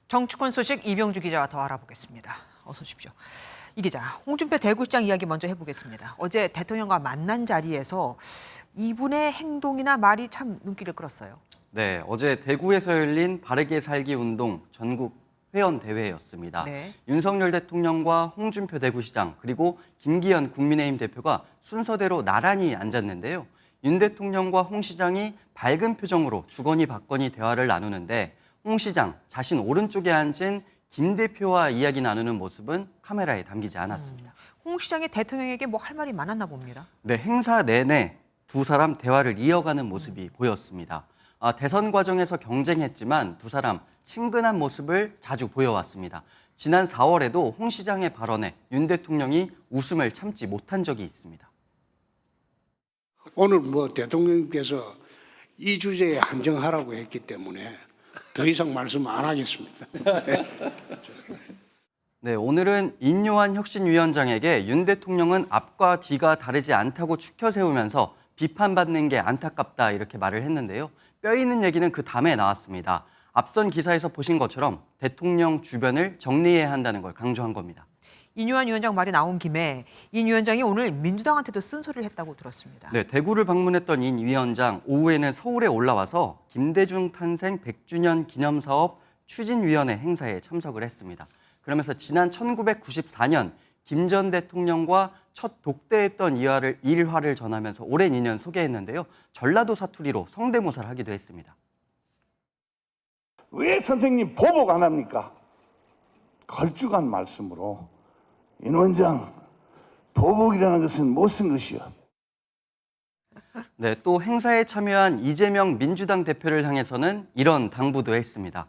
정치권 소식 이병주 기자와 더 알아보겠습니다. 어서 오십시오. 이 기자, 홍준표 대구시장 이야기 먼저 해보겠습니다. 어제 대통령과 만난 자리에서 이분의 행동이나 말이 참 눈길을 끌었어요. 네, 어제 대구에서 열린 바르게 살기 운동 전국 회원 대회였습니다. 네. 윤석열 대통령과 홍준표 대구시장 그리고 김기현 국민의힘 대표가 순서대로 나란히 앉았는데요. 윤 대통령과 홍 시장이 밝은 표정으로 주거니 받거니 대화를 나누는데 홍 시장 자신 오른쪽에 앉은 김 대표와 이야기 나누는 모습은 카메라에 담기지 않았습니다. 홍 시장이 대통령에게 뭐 할 말이 많았나 봅니다. 네, 행사 내내 두 사람 대화를 이어가는 모습이 보였습니다. 대선 과정에서 경쟁했지만 두 사람 친근한 모습을 자주 보여왔습니다. 지난 4월에도 홍 시장의 발언에 윤 대통령이 웃음을 참지 못한 적이 있습니다. 오늘 대통령께서 이 주제에 한정하라고 했기 때문에 더 이상 말씀 안 하겠습니다. 네, 오늘은 인요한 혁신위원장에게 윤 대통령은 앞과 뒤가 다르지 않다고 추켜 세우면서 비판받는 게 안타깝다 이렇게 말을 했는데요. 뼈 있는 얘기는 그 다음에 나왔습니다. 앞선 기사에서 보신 것처럼 대통령 주변을 정리해야 한다는 걸 강조한 겁니다. 인요한 위원장 말이 나온 김에 인 위원장이 오늘 민주당한테도 쓴소리를 했다고 들었습니다. 네, 대구를 방문했던 인 위원장 오후에는 서울에 올라와서 김대중 탄생 100주년 기념사업 추진위원회 행사에 참석을 했습니다. 그러면서 지난 1994년 김 전 대통령과 첫 독대했던 일화를 전하면서 오랜 인연 소개했는데요. 전라도 사투리로 성대모사를 하기도 했습니다. 왜 선생님 보복 안 합니까? 걸쭉한 말씀으로 인 원장, 보복이라는 것은 못 쓴 것이요. 네, 또 행사에 참여한 이재명 민주당 대표를 향해서는 이런 당부도 했습니다.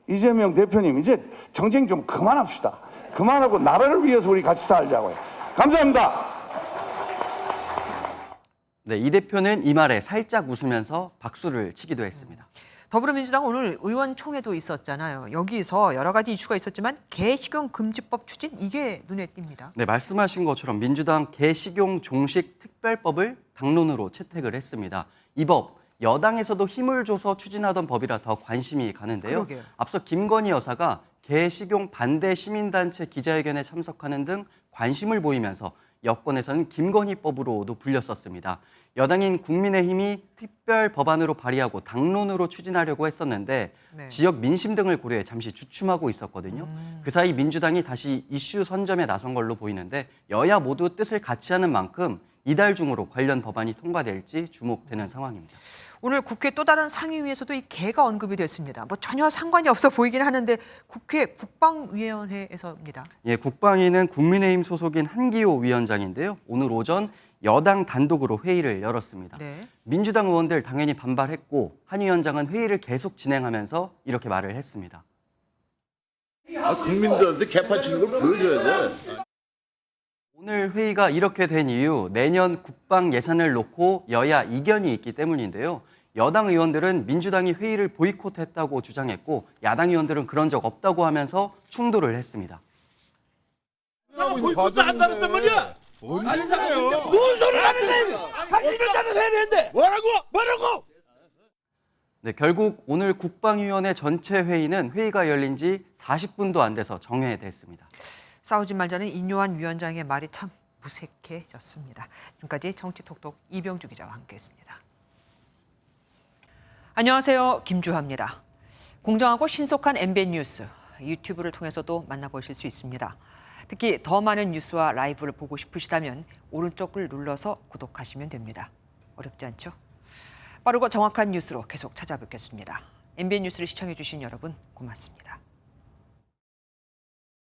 이재명 대표님, 이제 정쟁 좀 그만합시다. 그만하고 나라를 위해서 우리 같이 살자고요. 감사합니다. 네, 이 대표는 이 말에 살짝 웃으면서 박수를 치기도 했습니다. 더불어민주당 오늘 의원총회도 있었잖아요. 여기서 여러 가지 이슈가 있었지만 개식용 금지법 추진 이게 눈에 띕니다. 네, 말씀하신 것처럼 민주당 개식용 종식 특별법을 당론으로 채택을 했습니다. 이 법 여당에서도 힘을 줘서 추진하던 법이라 더 관심이 가는데요. 그러게요. 앞서 김건희 여사가 개식용 반대 시민단체 기자회견에 참석하는 등 관심을 보이면서 여권에서는 김건희법으로도 불렸었습니다. 여당인 국민의힘이 특별 법안으로 발의하고 당론으로 추진하려고 했었는데 네. 지역 민심 등을 고려해 잠시 주춤하고 있었거든요. 그 사이 민주당이 다시 이슈 선점에 나선 걸로 보이는데 여야 모두 뜻을 같이 하는 만큼 이달 중으로 관련 법안이 통과될지 주목되는 상황입니다. 오늘 국회 또 다른 상임위에서도 이 개가 언급이 됐습니다. 뭐 전혀 상관이 없어 보이긴 하는데 국회 국방위원회에서입니다. 예, 국방위는 국민의힘 소속인 한기호 위원장인데요. 오늘 오전 여당 단독으로 회의를 열었습니다. 네. 민주당 의원들 당연히 반발했고 한 위원장은 회의를 계속 진행하면서 이렇게 말을 했습니다. 국민들한테 개파치는 걸 보여줘야 돼. 오늘 회의가 이렇게 된 이유 내년 국방 예산을 놓고 여야 이견이 있기 때문인데요. 여당 의원들은 민주당이 회의를 보이콧했다고 주장했고 야당 의원들은 그런 적 없다고 하면서 충돌을 했습니다. 보이콧도 안 나눴단 말이야. 언제 그래요? 무슨 소리를 하는 거예요? 하시면서는 해야 되는데 뭐라고? 네, 결국 오늘 국방위원회 전체 회의는 회의가 열린 지 40분도 안 돼서 정회됐습니다. 싸우지 말자는 인요한 위원장의 말이 참 무색해졌습니다. 지금까지 정치톡톡 이병주 기자와 함께했습니다. 안녕하세요. 김주하입니다. 공정하고 신속한 MBN 뉴스 유튜브를 통해서도 만나보실 수 있습니다. 특히 더 많은 뉴스와 라이브를 보고 싶으시다면 오른쪽을 눌러서 구독하시면 됩니다. 어렵지 않죠? 빠르고 정확한 뉴스로 계속 찾아뵙겠습니다. MBN 뉴스를 시청해 주신 여러분 고맙습니다.